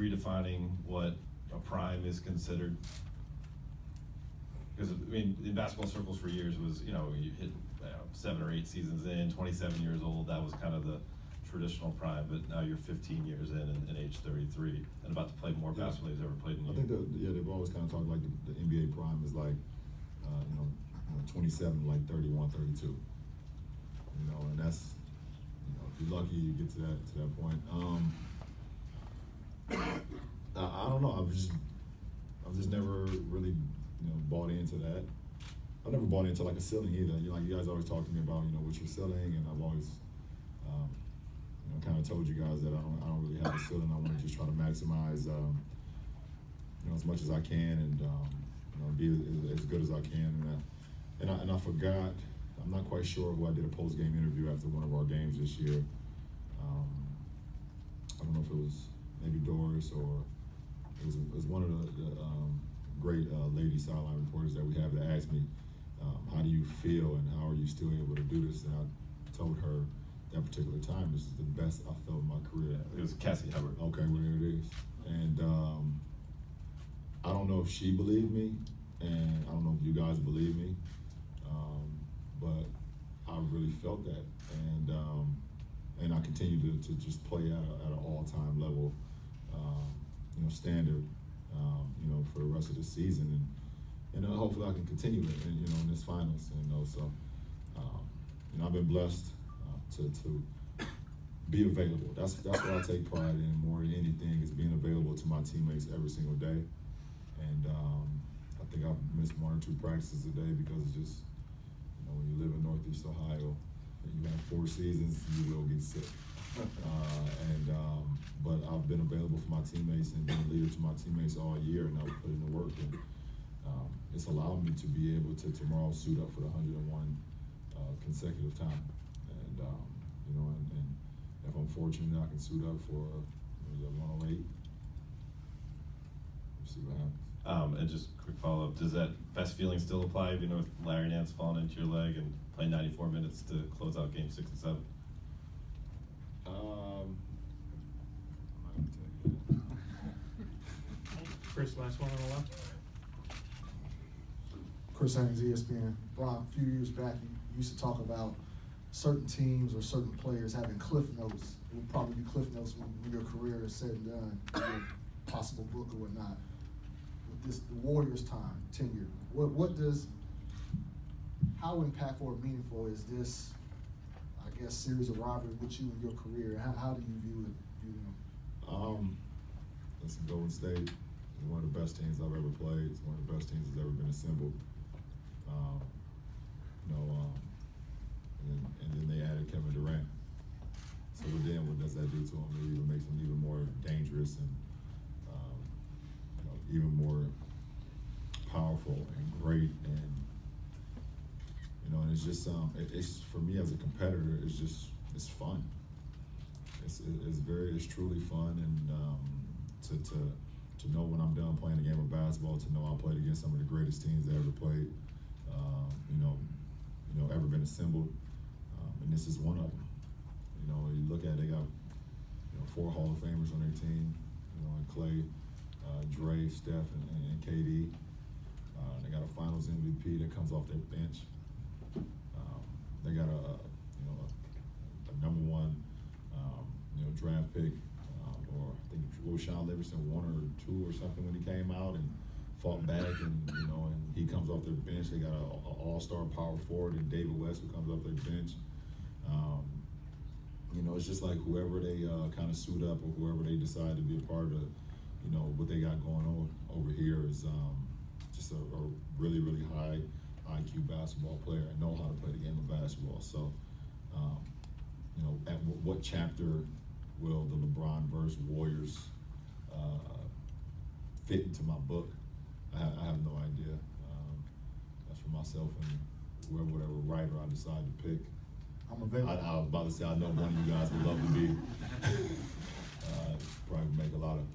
redefining what a prime is considered? Because, I mean, in basketball circles for years was, you hit 7 or 8 seasons in, 27 years old, that was kind of the traditional prime, but now you're 15 years in and age 33 and about to play more basketball than he's ever played in a year. I think they've always kind of talked like the NBA prime is like, 27, like 31, 32. And that's, if you're lucky, you get to that point. I don't know. I've just never really, bought into that. I've never bought into like a ceiling either. You guys always talk to me about, what's your ceiling, and I've always, kind of told you guys that I don't really have a ceiling. I want to just try to maximize, as much as I can, and be as good as I can. And I forgot. I'm not quite sure who I did a post-game interview after one of our games this year. I don't know if it was maybe Doris or it was one of the great lady sideline reporters that we have that asked me, how do you feel and how are you still able to do this? And I told her that particular time, this is the best I felt in my career. It was Cassie Hubbard. Okay, well, there it is. And I don't know if she believed me, and I don't know if you guys believe me, but I really felt that. And I continue to just play at an all-time level, standard, for the rest of the season. And hopefully I can continue it, in this finals. So I've been blessed to be available. That's what I take pride in more than anything, is being available to my teammates every single day. And I think I've missed 1 or 2 practices a day because it's just, when you live in Northeast Ohio, and you have 4 seasons, you will get sick. But I've been available for my teammates and been a leader to my teammates all year, and I've put in the work. And it's allowed me to be able to tomorrow suit up for the 101 consecutive time. And if I'm fortunate, I can suit up for the 108. We'll see what happens. And just quick follow-up, does that best feeling still apply, with Larry Nance falling into your leg and playing 94 minutes to close out game 6 and 7? I'm not going to tell you that. Chris, last one on the left. Chris Haynes, ESPN. Brock, a few years back, you used to talk about certain teams or certain players having cliff notes. It would probably be cliff notes when your career is said and done, your possible book or whatnot. With the Warriors' time, tenure, how impactful or meaningful is this, I guess, series of rivalries with you in your career? How do you view them? Listen, Golden State is one of the best teams I've ever played. It's one of the best teams that's ever been assembled. And then they added Kevin Durant. So then, what does that do to him? It even makes him even more dangerous and even more powerful and great. And and it's just it's for me as a competitor, it's fun. It's truly fun, and to know when I'm done playing a game of basketball, to know I played against some of the greatest teams that ever played, ever been assembled, and this is one of them. You look at it, they got 4 Hall of Famers on their team, and Clay, Dre, Steph, and KD. They got a Finals MVP that comes off their bench. They got a number 1 draft pick, or I think it was Sean Livingston 1 or 2 or something when he came out and fought back, and and he comes off their bench. They got an all-star power forward and David West, who comes off their bench. It's just like whoever they kind of suit up, or whoever they decide to be a part of, what they got going on over here is just a really, really high IQ basketball player and know how to play the game of basketball. So, at what chapter will the LeBron versus Warriors fit into my book? I have no idea. That's for myself and whatever writer I decide to pick. I'm available. I was about to say, I know one of you guys would love to be. Probably make a lot of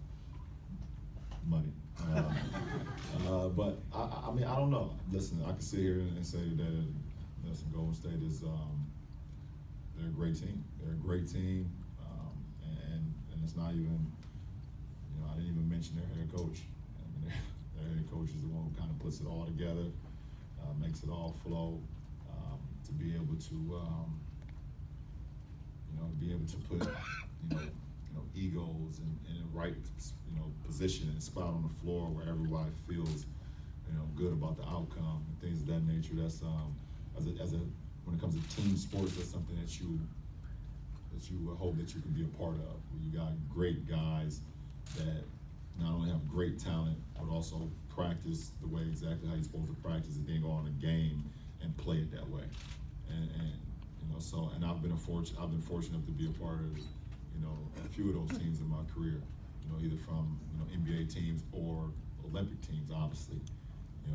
money. But I mean, I don't know. Listen, I can sit here and say that Golden State is they're a great team. They're a great team, and it's not even You know, I didn't even mention their head coach. I mean, their head coach is the one who kind of puts it all together, makes it all flow. To be able to, be able to put, egos in the right, position and spot on the floor where everybody feels, good about the outcome and things of that nature. That's when it comes to team sports, that's something that you hope that you can be a part of. Where you got great guys that not only have great talent but also practice the way exactly how you're supposed to practice and then go on a game and play it that way. And I've been fortunate to be a part of, a few of those teams in my career, either from, NBA teams or Olympic teams, obviously. I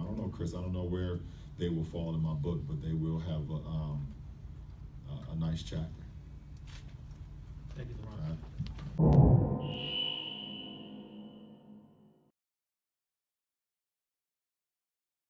don't know, Chris, I don't know where they will fall in my book, but they will have a nice chapter.